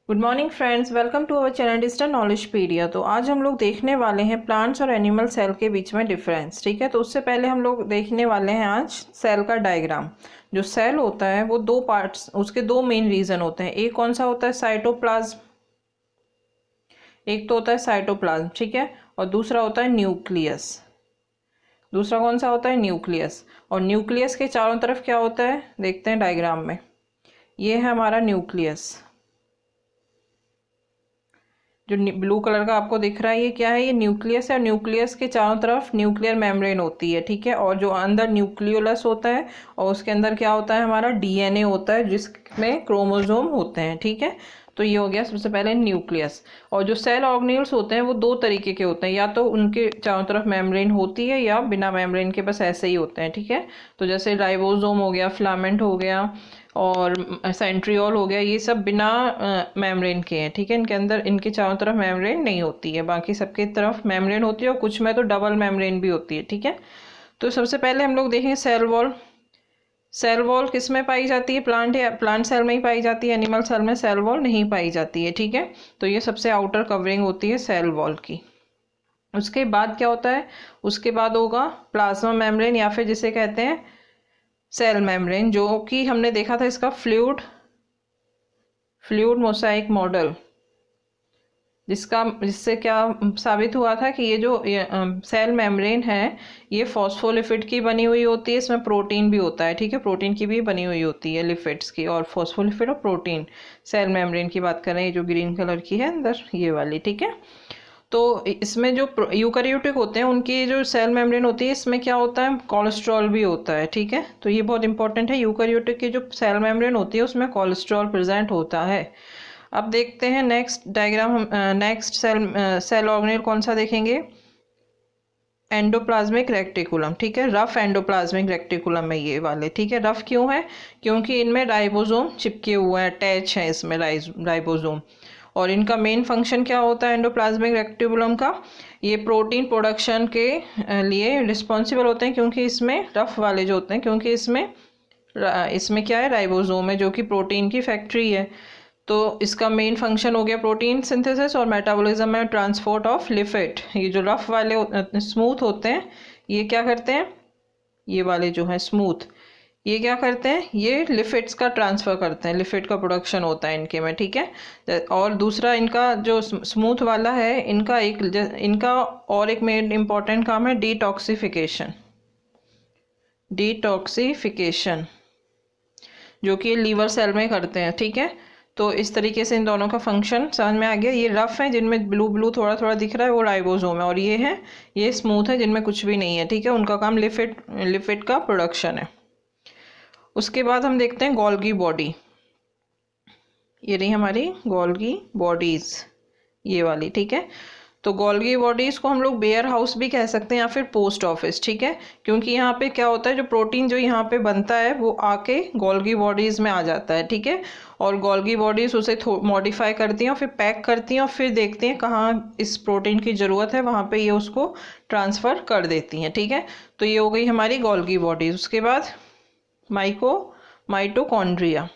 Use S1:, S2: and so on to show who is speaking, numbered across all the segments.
S1: Good morning friends, welcome to our channel digital Knowledgepedia. तो आज हम लोग देखने वाले हैं प्लांट्स और एनिमल सेल के बीच में डिफरेंस। ठीक है, तो उससे पहले हम लोग देखने वाले हैं आज सेल का डायग्राम। जो सेल होता है वो दो पार्ट्स, उसके दो मेन रीजन होते हैं। एक कौन सा होता है, साइटोप्लाज्म। एक तो होता है साइटोप्लाज्म, ठीक है, और दूसरा होता है न्यूक्लियस। दूसरा कौन सा होता है, न्यूक्लियस। और न्यूक्लियस के चारों तरफ क्या होता है, देखते हैं डायग्राम में। ये है हमारा न्यूक्लियस। जो ब्लू कलर का आपको दिख रहा है ये क्या है, ये न्यूक्लियस है। और न्यूक्लियस के चारों तरफ न्यूक्लियर मेम्ब्रेन होती है, ठीक है। और जो अंदर न्यूक्लियोलस होता है और उसके अंदर क्या होता है, हमारा डीएनए होता है जिसमें क्रोमोसोम होते हैं, ठीक है। तो ये हो गया सबसे पहले न्यूक्लियस। और जो सेल ऑर्गेनेल्स होते हैं वो दो तरीके के होते हैं, या तो उनके चारों तरफ मेम्ब्रेन होती है या बिना मेम्ब्रेन के बस ऐसे ही होते हैं, ठीक है। तो जैसे राइबोसोम हो गया, फिलामेंट हो गया और सेंट्रियोल हो गया, ये सब बिना मेम्ब्रेन के हैं, ठीक है। इनके अंदर, इनके चारों तरफ मेम्ब्रेन नहीं होती है, बाकी सबके तरफ मेम्ब्रेन होती है और कुछ में तो डबल मेम्ब्रेन भी होती है, ठीक है। तो सबसे पहले हम लोग देखेंगे सेल वॉल। सेल वॉल किस में पाई जाती है, प्लांट या प्लांट सेल में ही पाई जाती है। एनिमल सेल में सेल वॉल नहीं पाई जाती है, ठीक है। तो ये सबसे आउटर कवरिंग होती है सेल वॉल की। उसके बाद क्या होता है, उसके बाद होगा प्लाज्मा मेम्ब्रेन, या फिर जिसे कहते हैं सेल मेम्ब्रेन, जो कि हमने देखा था इसका फ्लूइड मोसाइक मॉडल, जिससे क्या साबित हुआ था कि ये जो सेल मेम्ब्रेन है ये फॉस्फोलिपिड की बनी हुई होती है। इसमें प्रोटीन भी होता है, ठीक है, प्रोटीन की भी बनी हुई होती है, लिपिड्स की। और फॉस्फोलिपिड और प्रोटीन, सेल मेम्ब्रेन की बात करें, ये जो ग्रीन कलर की है अंदर ये वाली, ठीक है। तो इसमें जो यूकैरियोटिक होते हैं उनकी जो सेल मेम्ब्रेन होती है, इसमें क्या होता है, कोलेस्ट्रॉल भी होता है, ठीक है। तो ये बहुत इंपॉर्टेंट है, यूकैरियोटिक की जो सेल मेम्ब्रेन होती है उसमें कोलेस्ट्रॉल प्रेजेंट होता है। अब देखते हैं नेक्स्ट डायग्राम। हम नेक्स्ट सेल ऑर्गेनेल कौन सा देखेंगे, एंडोप्लाज्मिक रेक्टिकुलम, ठीक है। रफ एंडोप्लाज्मिक रेक्टिकुलम है ये वाले, ठीक है। रफ क्यों है, क्योंकि इनमें राइबोसोम चिपके हुए हैं, अटैच है इसमें राइबोसोम। और इनका मेन फंक्शन क्या होता है एंडोप्लाज्मिक रेक्टिकुलम का, ये प्रोटीन प्रोडक्शन के लिए रिस्पॉन्सिबल होते हैं, क्योंकि इसमें रफ वाले जो होते हैं, क्योंकि इसमें क्या है, राइबोसोम है जो कि प्रोटीन की फैक्ट्री है। तो इसका मेन फंक्शन हो गया प्रोटीन सिंथेसिस और मेटाबॉलिज्म में ट्रांसपोर्ट ऑफ लिपिड। ये जो रफ वाले स्मूथ होते हैं ये क्या करते हैं, ये वाले जो हैं स्मूथ, ये क्या करते हैं, ये लिपिड्स का ट्रांसफ़र करते हैं, लिपिड का प्रोडक्शन होता है इनके में, ठीक है। और दूसरा इनका जो स्मूथ वाला है, इनका और एक मेन इम्पॉर्टेंट काम है डिटॉक्सिफिकेशन। डिटॉक्सिफिकेशन जो कि लीवर सेल में करते हैं, ठीक है। तो इस तरीके से इन दोनों का फंक्शन समझ में आ गया। ये रफ है जिनमें ब्लू ब्लू थोड़ा थोड़ा दिख रहा है वो राइबोसोम है, और ये स्मूथ है जिनमें कुछ भी नहीं है, ठीक है। उनका काम लिपिड का प्रोडक्शन है। उसके बाद हम देखते हैं गोल्गी बॉडी। ये रही हमारी गोल्गी बॉडीज, ये वाली, ठीक है। तो गोल्गी बॉडीज को हम लोग वेयर हाउस भी कह सकते हैं या फिर पोस्ट ऑफिस, ठीक है। क्योंकि यहाँ पे क्या होता है, जो प्रोटीन जो यहाँ पे बनता है वो आके गोल्गी बॉडीज में आ जाता है, ठीक है। और गोल्गी बॉडीज उसे मॉडिफाई करती हैं और फिर पैक करती हैं और फिर देखती हैं कहाँ इस प्रोटीन की ज़रूरत है, वहाँ पे ये उसको ट्रांसफ़र कर देती हैं, ठीक है। तो ये हो गई हमारी गोल्गी बॉडीज। उसके बाद माइटोकॉन्ड्रिया।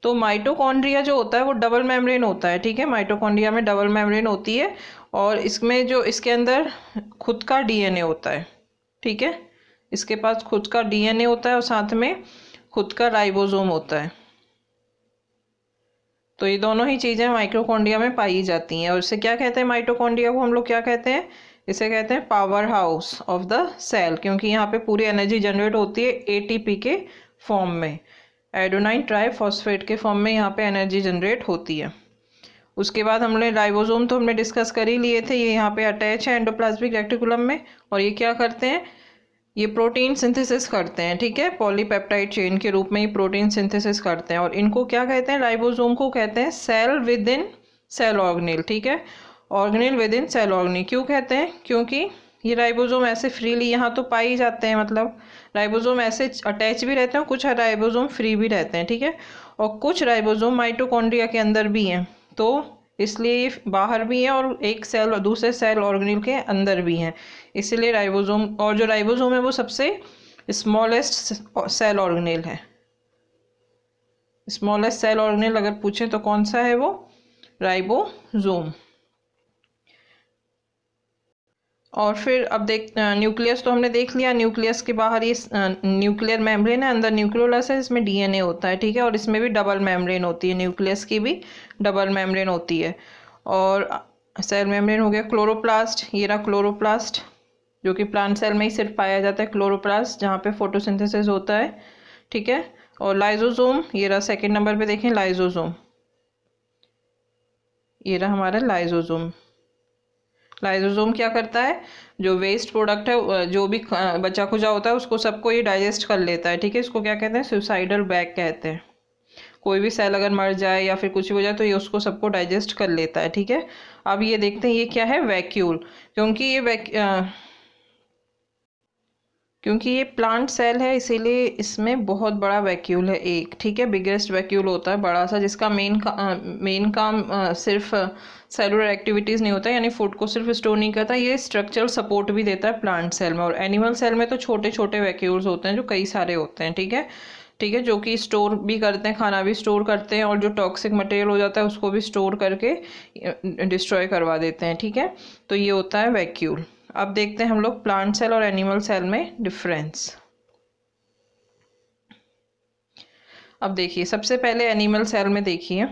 S1: तो माइटोकॉन्ड्रिया जो होता है वो डबल मेम्ब्रेन होता है, ठीक है। माइटोकॉन्ड्रिया में डबल मेम्ब्रेन होती है और इसमें जो इसके अंदर खुद का डीएनए होता है, ठीक है। इसके पास खुद का डीएनए होता है और साथ में खुद का राइबोसोम होता है। तो ये दोनों ही चीज़ें माइटोकॉन्ड्रिया में पाई जाती हैं। और इसे क्या कहते हैं, माइटोकॉन्ड्रिया को हम लोग क्या कहते हैं, इसे कहते हैं power house of the cell, क्योंकि यहाँ पे पूरी एनर्जी जनरेट होती है एटीपी के फॉर्म में, एडोनाइन ट्राइफॉस्फेट के फॉर्म में यहाँ पे एनर्जी जनरेट होती है। उसके बाद हमने राइबोसोम तो हमने डिस्कस कर ही लिए थे, ये यहाँ पे अटैच है एंडोप्लाज्मिक रेक्टिकुलम में। और ये क्या करते हैं, ये प्रोटीन सिंथेसिस करते हैं, ठीक है। पॉलीपेप्टाइड चेन के रूप में ये प्रोटीन सिंथेसिस करते हैं। और इनको क्या कहते हैं, राइबोसोम को कहते हैं cell within cell organelle, ठीक है। Organelle within cell organelle क्यों कहते हैं, क्योंकि ये राइबोसोम ऐसे फ्रीली यहाँ तो पाई जाते हैं, मतलब राइबोसोम ऐसे अटैच भी रहते हैं, कुछ राइबोसोम फ्री भी रहते हैं, ठीक है। और कुछ राइबोसोम माइटोकॉन्ड्रिया के अंदर भी हैं, तो इसलिए ये बाहर भी हैं और एक सेल और दूसरे सेल ऑर्गेनेल के अंदर भी हैं। इसीलिए राइबोसोम, और जो राइबोसोम है वो सबसे स्मॉलेस्ट सेल ऑर्गेनेल है। स्मॉलेस्ट सेल ऑर्गेनेल अगर पूछें तो कौन सा है वो, राइबोसोम। और फिर अब देख न्यूक्लियस तो हमने देख लिया, न्यूक्लियस के बाहर ये न्यूक्लियर मेम्ब्रेन है, अंदर न्यूक्लियोलस है, इसमें डीएनए होता है, ठीक है। और इसमें भी डबल मेम्ब्रेन होती है, न्यूक्लियस की भी डबल मेम्ब्रेन होती है। और सेल मेम्ब्रेन हो गया। क्लोरोप्लास्ट, ये रहा क्लोरोप्लास्ट, जो कि प्लांट सेल में ही सिर्फ पाया जाता है, क्लोरोप्लास्ट, जहाँ पे फोटोसिंथेसिस होता है, ठीक है। और लाइजोसोम, ये रहा सेकेंड नंबर पे, देखें लाइजोसोम, ये रहा हमारा लाइजोसोम। लाइजोसोम क्या करता है, जो वेस्ट प्रोडक्ट है, जो भी बचा खुचा होता है, उसको सबको ये डाइजेस्ट कर लेता है, ठीक है। इसको क्या कहते हैं, सुसाइडल बैग कहते हैं। कोई भी सेल अगर मर जाए या फिर कुछ भी हो जाए तो ये उसको सबको डाइजेस्ट कर लेता है, ठीक है। अब ये देखते हैं ये क्या है, वैक्यूल, क्योंकि ये प्लांट सेल है इसीलिए इसमें बहुत बड़ा वैक्यूल है एक, ठीक है। बिगेस्ट वैक्यूल होता है बड़ा सा, जिसका मेन काम सिर्फ सेलुलर एक्टिविटीज़ नहीं होता है, यानी फूड को सिर्फ स्टोर नहीं करता, ये स्ट्रक्चरल सपोर्ट भी देता है प्लांट सेल में। और एनिमल सेल में तो छोटे छोटे वैक्यूल्स होते हैं जो कई सारे होते हैं, ठीक है, ठीक है, जो कि स्टोर भी करते हैं, खाना भी स्टोर करते हैं, और जो टॉक्सिक मटेरियल हो जाता है उसको भी स्टोर करके डिस्ट्रॉय करवा देते हैं, ठीक है। तो ये होता है वैक्यूल। अब देखते हैं हम लोग प्लांट सेल और एनिमल सेल में डिफरेंस। अब देखिए सबसे पहले एनिमल सेल में देखिए,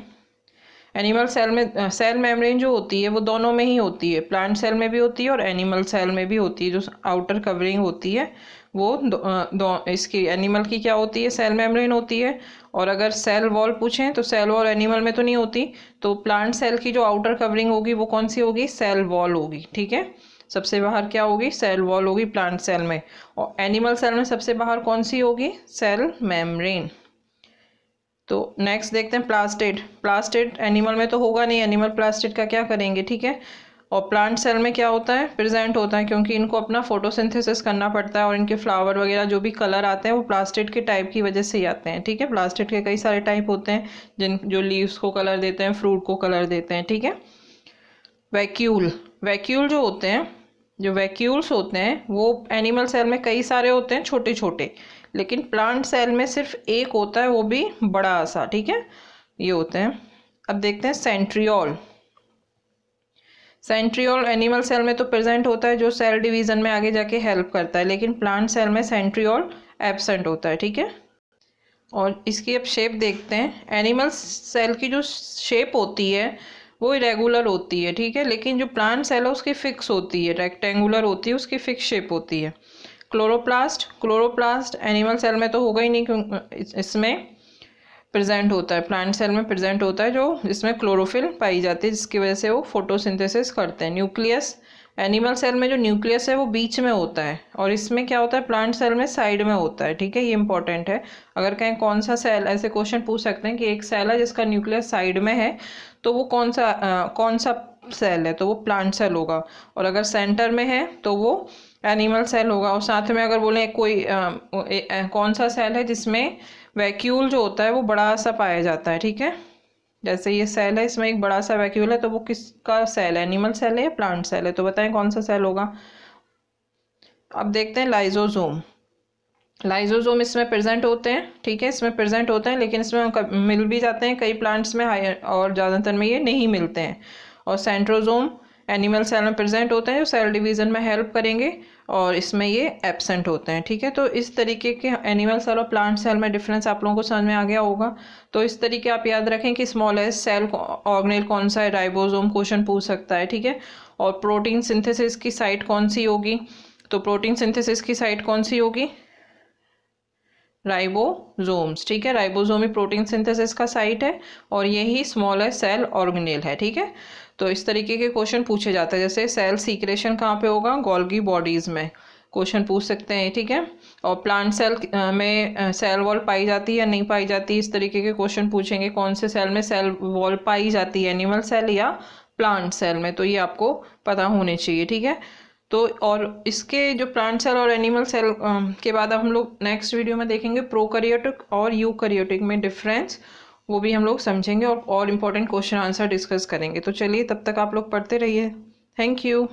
S1: एनिमल सेल में सेल मेम्ब्रेन जो होती है वो दोनों में ही होती है, प्लांट सेल में भी होती है और एनिमल सेल में भी होती है। जो आउटर कवरिंग होती है वो इसकी एनिमल की क्या होती है, सेल मेम्ब्रेन होती है। और अगर सेल वॉल पूछें तो सेल वॉल एनिमल में तो नहीं होती, तो प्लांट सेल की जो आउटर कवरिंग होगी वो कौन सी होगी, सेल वॉल होगी, ठीक है। सबसे बाहर क्या होगी, सेल वॉल होगी प्लांट सेल में। और एनिमल सेल में सबसे बाहर कौन सी होगी, सेल मेम्ब्रेन। तो नेक्स्ट देखते हैं प्लास्टिड। प्लास्टिड एनिमल में तो होगा नहीं, एनिमल प्लास्टिड का क्या करेंगे, ठीक है। और प्लांट सेल में क्या होता है, प्रेजेंट होता है, क्योंकि इनको अपना फोटोसिंथेसिस करना पड़ता है और इनके फ्लावर वगैरह जो भी कलर आते हैं वो प्लास्टिड के टाइप की वजह से ही आते हैं, ठीक है। प्लास्टिड के कई सारे टाइप होते हैं जो लीव्स को कलर देते हैं, फ्रूट को कलर देते हैं, ठीक है। वैक्यूल, वैक्यूल जो होते हैं, जो वैक्यूल्स होते हैं वो एनिमल सेल में कई सारे होते हैं छोटे छोटे, लेकिन प्लांट सेल में सिर्फ एक होता है, वो भी बड़ा सा, ठीक है, ये होते हैं। अब देखते हैं सेंट्रियोल। सेंट्रियोल एनिमल सेल में तो प्रेजेंट होता है, जो सेल डिवीजन में आगे जाके हेल्प करता है, लेकिन प्लांट सेल में सेंट्रियोल एब्सेंट होता है, ठीक है। और इसकी अब शेप देखते हैं। एनिमल सेल की जो शेप होती है वो इरेगुलर होती है, ठीक है, लेकिन जो प्लांट सेल है उसकी फिक्स होती है, रेक्टेंगुलर होती है, उसकी फिक्स शेप होती है। क्लोरोप्लास्ट, क्लोरोप्लास्ट एनिमल सेल में तो होगा ही नहीं, क्योंकि इसमें प्रेजेंट होता है, प्लांट सेल में प्रेजेंट होता है, जो इसमें क्लोरोफिल पाई जाती है, जिसकी वजह से वो फोटोसिंथेसिस करते हैं। न्यूक्लियस, एनिमल सेल में जो न्यूक्लियस है वो बीच में होता है, और इसमें क्या होता है, प्लांट सेल में साइड में होता है, ठीक है, ये इंपॉर्टेंट है। अगर कहें कौन सा सेल, ऐसे क्वेश्चन पूछ सकते हैं कि एक सेल है जिसका न्यूक्लियस साइड में है, तो वो कौन सा सेल है, तो वो प्लांट सेल होगा। और अगर सेंटर में है तो वो एनिमल सेल होगा। और साथ में अगर बोलें कोई कौन सा सेल है जिसमें वैक्यूल जो होता है वो बड़ा सा पाया जाता है, ठीक है। जैसे ये सेल है, इसमें एक बड़ा सा वैक्यूल है, तो वो किसका सेल है, एनिमल सेल है या प्लांट सेल है, तो बताएं कौन सा सेल होगा। अब देखते हैं लाइजोसोम। लाइजोसोम इसमें प्रेजेंट होते हैं, ठीक है, इसमें प्रेजेंट होते हैं, लेकिन इसमें मिल भी जाते हैं कई प्लांट्स में, और ज़्यादातर में ये नहीं मिलते हैं। और सेंट्रोसोम एनिमल सेल में प्रेजेंट होते हैं, जो सेल डिवीज़न में हेल्प करेंगे, और इसमें ये एब्सेंट होते हैं, ठीक है। तो इस तरीके के एनिमल सेल और प्लांट सेल में डिफरेंस आप लोगों को समझ में आ गया होगा। तो इस तरीके आप याद रखें कि स्मॉलेस्ट सेल ऑर्गेनेल कौन सा है, राइबोसोम क्वेश्चन पूछ सकता है, ठीक है। और प्रोटीन सिंथेसिस की साइट कौन सी होगी, तो प्रोटीन सिंथेसिस की साइट कौन सी होगी, राइबोसोम्स, ठीक है। राइबोसोम ही प्रोटीन सिंथेसिस का साइट है, और यही स्मॉलेस्ट सेल ऑर्गेनेल है, ठीक है। तो इस तरीके के क्वेश्चन पूछे जाते हैं, जैसे सेल सीक्रेशन कहाँ पे होगा, गोल्गी बॉडीज में क्वेश्चन पूछ सकते हैं, ठीक है। और प्लांट सेल में सेल वॉल पाई जाती है या नहीं पाई जाती, इस तरीके के क्वेश्चन पूछेंगे। कौन से सेल में सेल वॉल पाई जाती है, एनिमल सेल या प्लांट सेल में, तो ये आपको पता होने चाहिए, ठीक है। तो और इसके जो प्लांट सेल और एनिमल सेल के बाद अब हम लोग नेक्स्ट वीडियो में देखेंगे प्रोकैरियोटिक और यूकैरियोटिक में डिफरेंस, वो भी हम लोग समझेंगे और इम्पोर्टेंट क्वेश्चन आंसर डिस्कस करेंगे। तो चलिए तब तक आप लोग पढ़ते रहिए। Thank you.